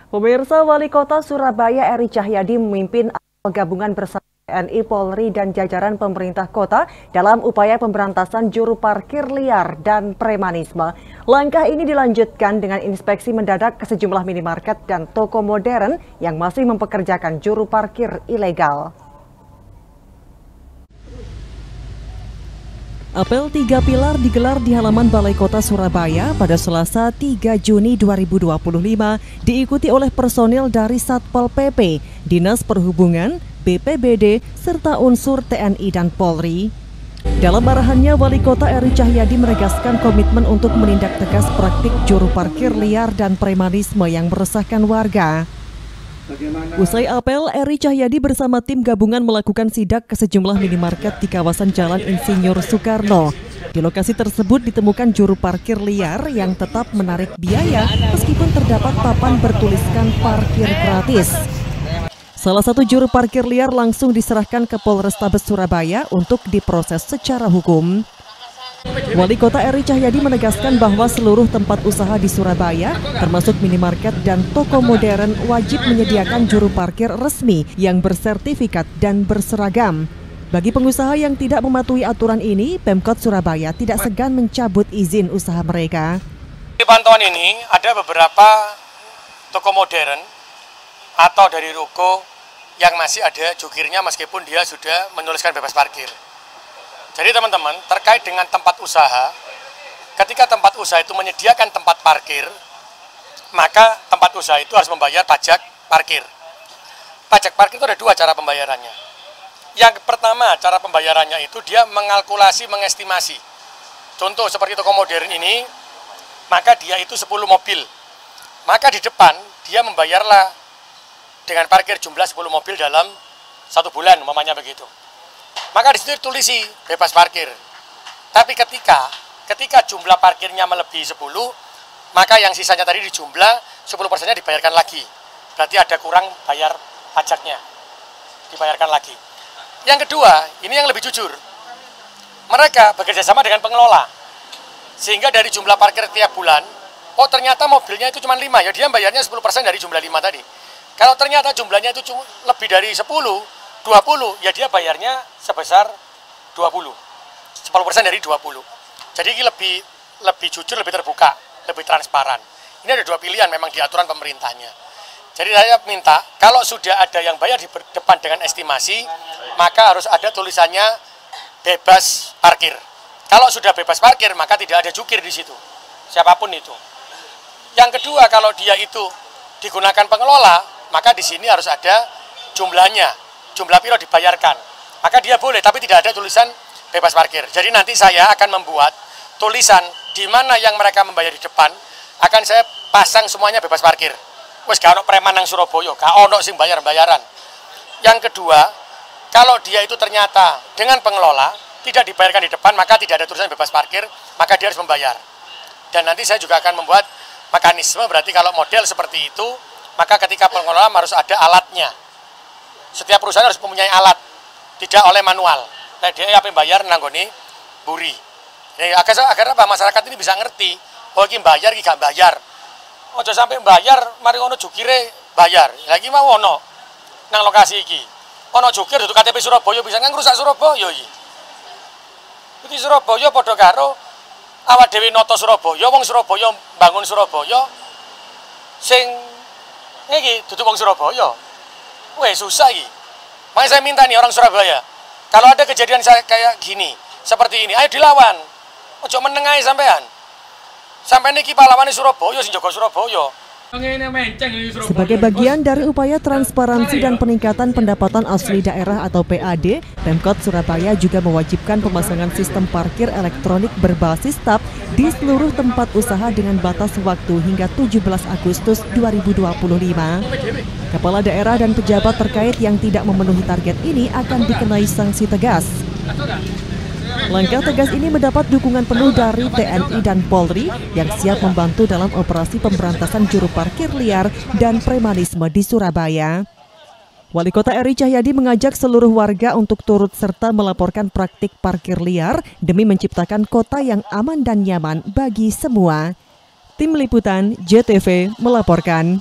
Pemirsa, Wali Kota Surabaya Eri Cahyadi memimpin gabungan bersama TNI, Polri, dan jajaran pemerintah kota dalam upaya pemberantasan juru parkir liar dan premanisme. Langkah ini dilanjutkan dengan inspeksi mendadak ke sejumlah minimarket dan toko modern yang masih mempekerjakan juru parkir ilegal. Apel 3 pilar digelar di halaman Balai Kota Surabaya pada Selasa 3 Juni 2025 diikuti oleh personil dari Satpol PP, Dinas Perhubungan, BPBD, serta unsur TNI dan Polri. Dalam arahannya, Wali Kota Eri Cahyadi menegaskan komitmen untuk menindak tegas praktik juru parkir liar dan premanisme yang meresahkan warga. Usai apel, Eri Cahyadi bersama tim gabungan melakukan sidak ke sejumlah minimarket di kawasan Jalan Insinyur Soekarno. Di lokasi tersebut ditemukan juru parkir liar yang tetap menarik biaya meskipun terdapat papan bertuliskan parkir gratis. Salah satu juru parkir liar langsung diserahkan ke Polrestabes Surabaya untuk diproses secara hukum. Wali Kota Eri Cahyadi menegaskan bahwa seluruh tempat usaha di Surabaya, termasuk minimarket dan toko modern, wajib menyediakan juru parkir resmi yang bersertifikat dan berseragam. Bagi pengusaha yang tidak mematuhi aturan ini, Pemkot Surabaya tidak segan mencabut izin usaha mereka. Di pantauan ini ada beberapa toko modern atau dari ruko yang masih ada jukirnya meskipun dia sudah menuliskan bebas parkir. Jadi teman-teman, terkait dengan tempat usaha, ketika tempat usaha itu menyediakan tempat parkir, maka tempat usaha itu harus membayar pajak parkir. Pajak parkir itu ada dua cara pembayarannya. Yang pertama, cara pembayarannya itu dia mengalkulasi, mengestimasi. Contoh seperti toko modern ini, maka dia itu 10 mobil. Maka di depan dia membayarlah dengan parkir jumlah 10 mobil dalam 1 bulan, umpamanya begitu. Maka di situ ditulisi bebas parkir. Tapi ketika jumlah parkirnya melebihi 10, maka yang sisanya tadi dijumlah 10%-nya dibayarkan lagi. Berarti ada kurang bayar pajaknya. Dibayarkan lagi. Yang kedua, ini yang lebih jujur. Mereka bekerja sama dengan pengelola. Sehingga dari jumlah parkir tiap bulan, oh ternyata mobilnya itu cuma 5, ya dia bayarnya 10% dari jumlah 5 tadi. Kalau ternyata jumlahnya itu lebih dari 10, 20, ya dia bayarnya sebesar 20, 10% dari 20. Jadi ini lebih jujur, lebih terbuka, lebih transparan. Ini ada dua pilihan memang di aturan pemerintahnya. Jadi saya minta, kalau sudah ada yang bayar di depan dengan estimasi, maka harus ada tulisannya bebas parkir. Kalau sudah bebas parkir, maka tidak ada jukir di situ, siapapun itu. Yang kedua, kalau dia itu digunakan pengelola, maka di sini harus ada jumlahnya. Jumlah piro dibayarkan, maka dia boleh, tapi tidak ada tulisan bebas parkir. Jadi nanti saya akan membuat tulisan di mana yang mereka membayar di depan, akan saya pasang semuanya bebas parkir. Wes gak ono preman nang Surabaya, gak ono sing bayar-bayaran. Yang kedua, kalau dia itu ternyata dengan pengelola tidak dibayarkan di depan, maka tidak ada tulisan bebas parkir, maka dia harus membayar. Dan nanti saya juga akan membuat mekanisme, berarti kalau model seperti itu, maka ketika pengelola harus ada alatnya. Setiap perusahaan harus mempunyai alat, tidak oleh manual. Nah, dia apa yang bayar nanggone buri. Nah, agar apa masyarakat ini bisa ngerti, oh ini bayar, ini gak bayar. Ojo sampai bayar, mari ono jukire bayar. Lagi mau ono nang lokasi iki. Ono jukir duduk KTP Surabaya bisa ngrusak Surabaya iki. Iki Surabaya padha karo awak dhewe noto Surabaya, wong Surabaya bangun Surabaya sing iki duduk wong Surabaya. Weh susah ini. Makanya saya minta nih orang Surabaya, kalau ada kejadian kayak gini, seperti ini, ayo dilawan. Ojo menengahi sampean. Sampai niki pahlawan Surabaya, sing jaga Surabaya. Sebagai bagian dari upaya transparansi dan peningkatan pendapatan asli daerah atau PAD, Pemkot Surabaya juga mewajibkan pemasangan sistem parkir elektronik berbasis TAP di seluruh tempat usaha dengan batas waktu hingga 17 Agustus 2025. Kepala daerah dan pejabat terkait yang tidak memenuhi target ini akan dikenai sanksi tegas. Langkah tegas ini mendapat dukungan penuh dari TNI dan Polri yang siap membantu dalam operasi pemberantasan juru parkir liar dan premanisme di Surabaya. Wali Kota Eri Cahyadi mengajak seluruh warga untuk turut serta melaporkan praktik parkir liar demi menciptakan kota yang aman dan nyaman bagi semua. Tim Liputan JTV melaporkan.